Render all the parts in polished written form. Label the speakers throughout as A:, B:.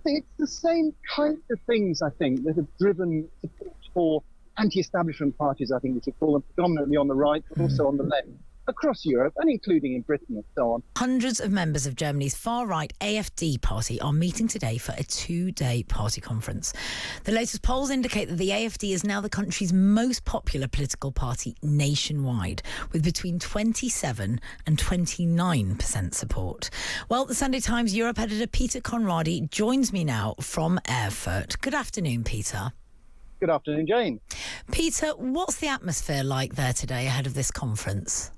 A: It's the same kind of things, I think, that have driven support for anti-establishment parties, I think we should call them, predominantly on the right, but also on the left, across Europe, and including in Britain and so on.
B: Hundreds of members of Germany's far-right AfD party are meeting today for a 2-day party conference. The latest polls indicate that the AfD is now the country's most popular political party nationwide, with between 27 and 29% support. Well, the Sunday Times Europe editor Peter Conradi joins me now from Erfurt. Good afternoon, Peter.
A: Good afternoon, Jane.
B: Peter, what's the atmosphere like there today ahead of this conference?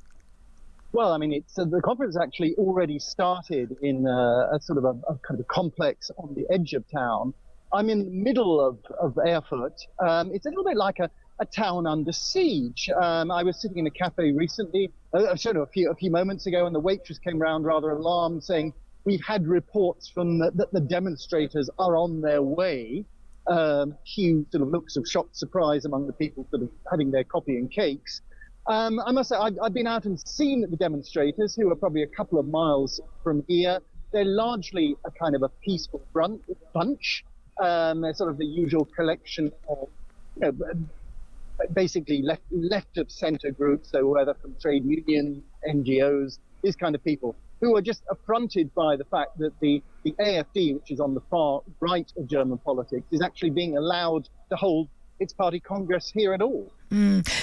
A: Well, I mean, the conference actually already started in a sort of a kind of a complex on the edge of town. I'm in the middle of Erfurt. It's a little bit like a town under siege. I was sitting in a cafe recently, a few moments ago, and the waitress came round rather alarmed, saying, "We've had reports from that the demonstrators are on their way." Huge sort of looks of shocked surprise among the people sort of having their coffee and cakes. I must say, I've been out and seen the demonstrators, who are probably a couple of miles from here. They're largely a kind of a peaceful bunch. They're sort of the usual collection of, basically left of centre groups, so whether from trade unions, NGOs, these kind of people, who are just affronted by the fact that the AfD, which is on the far right of German politics, is actually being allowed to hold its party congress here at all.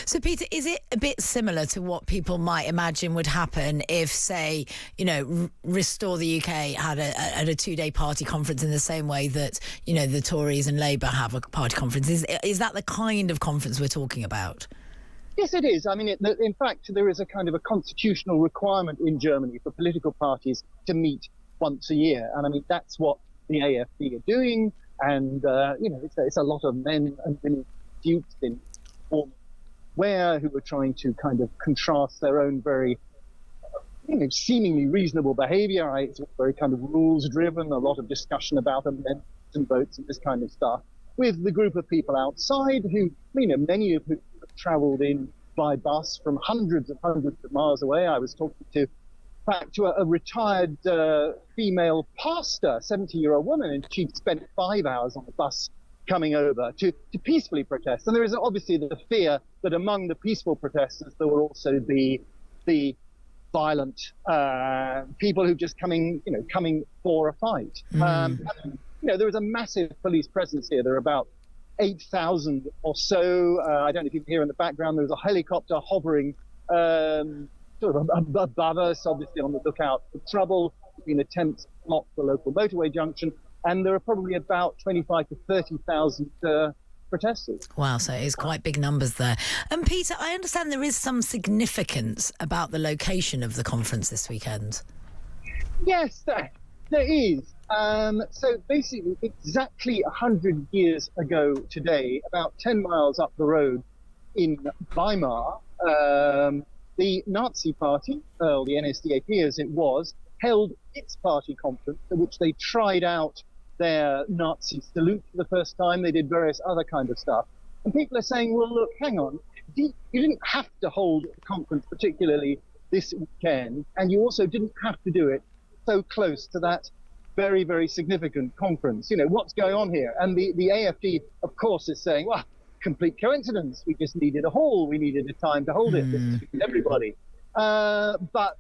B: So, Peter, is it a bit similar to what people might imagine would happen if, say, Restore the UK had a 2-day party conference in the same way that, the Tories and Labour have a party conference? Is that the kind of conference we're talking about?
A: Yes, it is. I mean, in fact, there is a kind of a constitutional requirement in Germany for political parties to meet once a year. And I mean, that's what the AfD are doing. And, it's a lot of men and women duped in formal wear who are trying to kind of contrast their own very, seemingly reasonable behavior. It's very kind of rules driven, a lot of discussion about amendments and votes and this kind of stuff, with the group of people outside who, many of whom have travelled in by bus from hundreds of miles away. I was talking to a retired female pastor, 70-year-old woman, and she'd spent 5 hours on the bus coming over to peacefully protest. And there is obviously the fear that among the peaceful protesters there will also be the violent people who just coming for a fight. There is a massive police presence here. There are about 8,000 or so. I don't know if you can hear in the background, there's a helicopter hovering sort of above us, obviously on the lookout for trouble. There's been attempts to block the local motorway junction, and there are probably about 25 to 30,000 protesters.
B: Wow, so it is quite big numbers there. And Peter, I understand there is some significance about the location of the conference this weekend.
A: Yes, there is. So basically, exactly 100 years ago today, about 10 miles up the road in Weimar, the Nazi Party, or the NSDAP as it was, held its party conference, at which they tried out their Nazi salute for the first time. They did various other kind of stuff. And people are saying, well, look, hang on, you didn't have to hold a conference particularly this weekend, and you also didn't have to do it so close to that very, very significant conference. What's going on here? And the AfD, of course, is saying, well, complete coincidence. We just needed a hall. We needed a time to hold it. This is everybody. But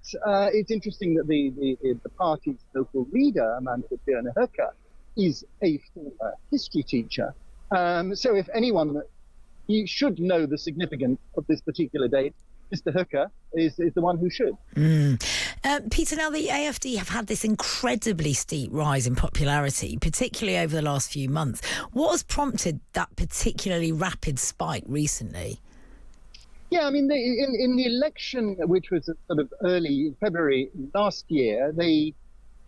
A: it's interesting that the party's local leader, a man called Werner Höcke, is a former history teacher. So if anyone, you should know the significance of this particular date, Mr. Höcke is the one who should.
B: Peter, now the AfD have had this incredibly steep rise in popularity, particularly over the last few months. What has prompted that particularly rapid spike recently?
A: Yeah, I mean, in the election, which was sort of early February last year, they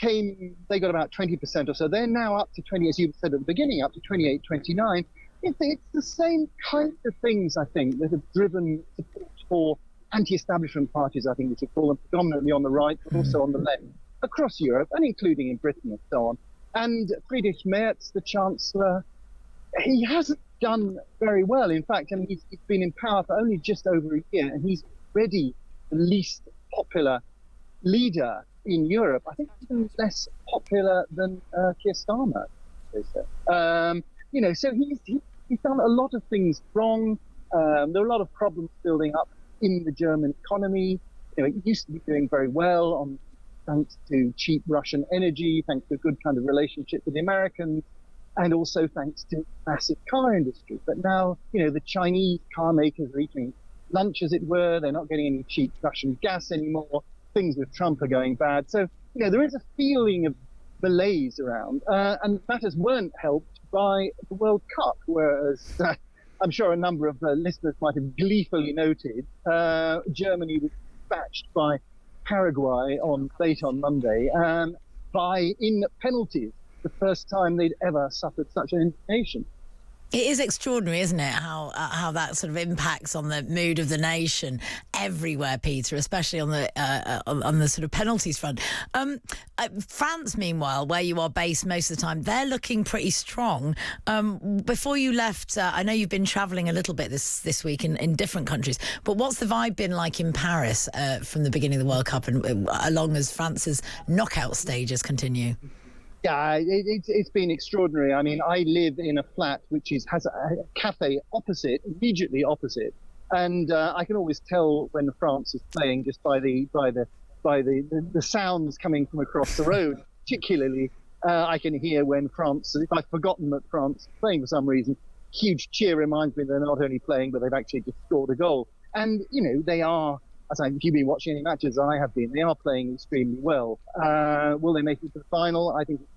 A: got about 20% or so. They're now up to 20, as you said at the beginning, up to 28, 29. It's the same kind of things, I think, that have driven support for anti-establishment parties, I think we should call them, predominantly on the right, but also on the left, across Europe, and including in Britain and so on. And Friedrich Merz, the Chancellor, he hasn't done very well. In fact, I mean, he's been in power for only just over a year, and he's already the least popular leader in Europe. I think even less popular than Keir Starmer. they say. So he's done a lot of things wrong. There are a lot of problems building up in the German economy. It used to be doing very well thanks to cheap Russian energy, thanks to a good kind of relationship with the Americans, and also thanks to massive car industry. But now, the Chinese car makers are eating lunch, as it were. They're not getting any cheap Russian gas anymore. Things with Trump are going bad. So, there is a feeling of malaise around, and matters weren't helped by the World Cup, whereas I'm sure a number of listeners might have gleefully noted Germany was dispatched by Paraguay late on Monday in penalties, the first time they'd ever suffered such an indignation.
B: It is extraordinary, isn't it, how that sort of impacts on the mood of the nation everywhere, Peter, especially on the sort of penalties front. France, meanwhile, where you are based most of the time, they're looking pretty strong. Before you left, I know you've been travelling a little bit this week in different countries, but what's the vibe been like in Paris from the beginning of the World Cup and along as France's knockout stages continue?
A: Yeah, it's been extraordinary. I mean, I live in a flat which has a cafe immediately opposite, and I can always tell when France is playing just by the sounds coming from across the road. Particularly, I can hear when France, if I've forgotten that France is playing for some reason, huge cheer reminds me they're not only playing, but they've actually just scored a goal. And they are. If you've been watching any matches, I have been. They are playing extremely well. Will they make it to the final? I think it's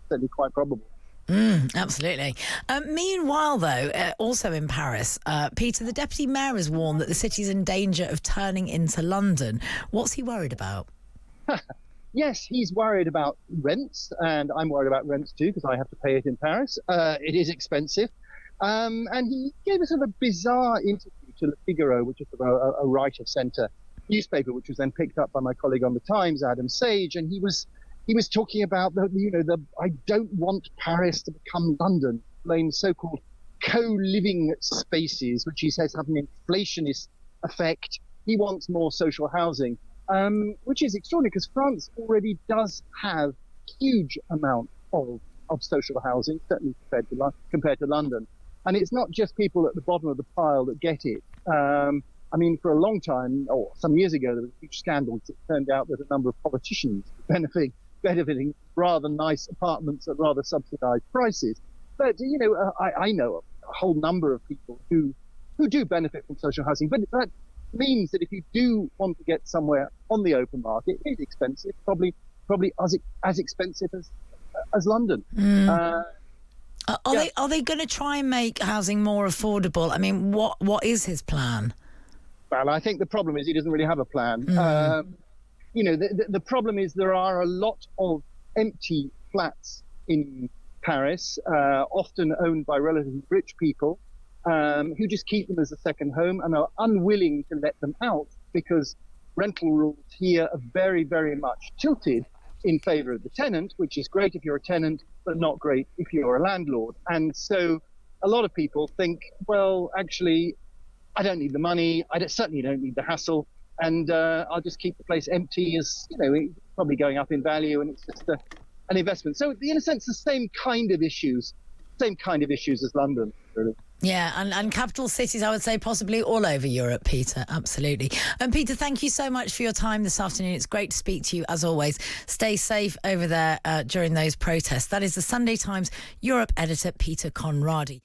A: certainly quite probable.
B: Absolutely. Meanwhile, though, also in Paris, Peter, the Deputy Mayor has warned that the city's in danger of turning into London. What's he worried about?
A: Yes, he's worried about rents, and I'm worried about rents too, because I have to pay it in Paris. It is expensive. And he gave us a bizarre interview to Le Figaro, which is a right-of-centre newspaper, which was then picked up by my colleague on the Times, Adam Sage, and he was talking about I don't want Paris to become London, blamed so-called co-living spaces, which he says have an inflationist effect. He wants more social housing, which is extraordinary because France already does have huge amount of social housing, certainly compared to London. And it's not just people at the bottom of the pile that get it. I mean, for a long time, or some years ago, there was huge scandals. It turned out that a number of politicians benefiting rather nice apartments at rather subsidized prices. But, I know a whole number of people who do benefit from social housing. But that means that if you do want to get somewhere on the open market, it's expensive, probably as expensive as London.
B: Are they going to try and make housing more affordable? I mean, what is his plan?
A: Well, I think the problem is he doesn't really have a plan. The problem is there are a lot of empty flats in Paris, often owned by relatively rich people, who just keep them as a second home and are unwilling to let them out because rental rules here are very, very much tilted in favor of the tenant, which is great if you're a tenant, but not great if you're a landlord. And so a lot of people think, well, actually, I don't need the money. I certainly don't need the hassle. And I'll just keep the place empty as, it's probably going up in value and it's just an investment. So in a sense, the same kind of issues as London, really.
B: Yeah, and capital cities, I would say, possibly all over Europe, Peter. Absolutely. And Peter, thank you so much for your time this afternoon. It's great to speak to you, as always. Stay safe over there during those protests. That is the Sunday Times Europe editor, Peter Conradi.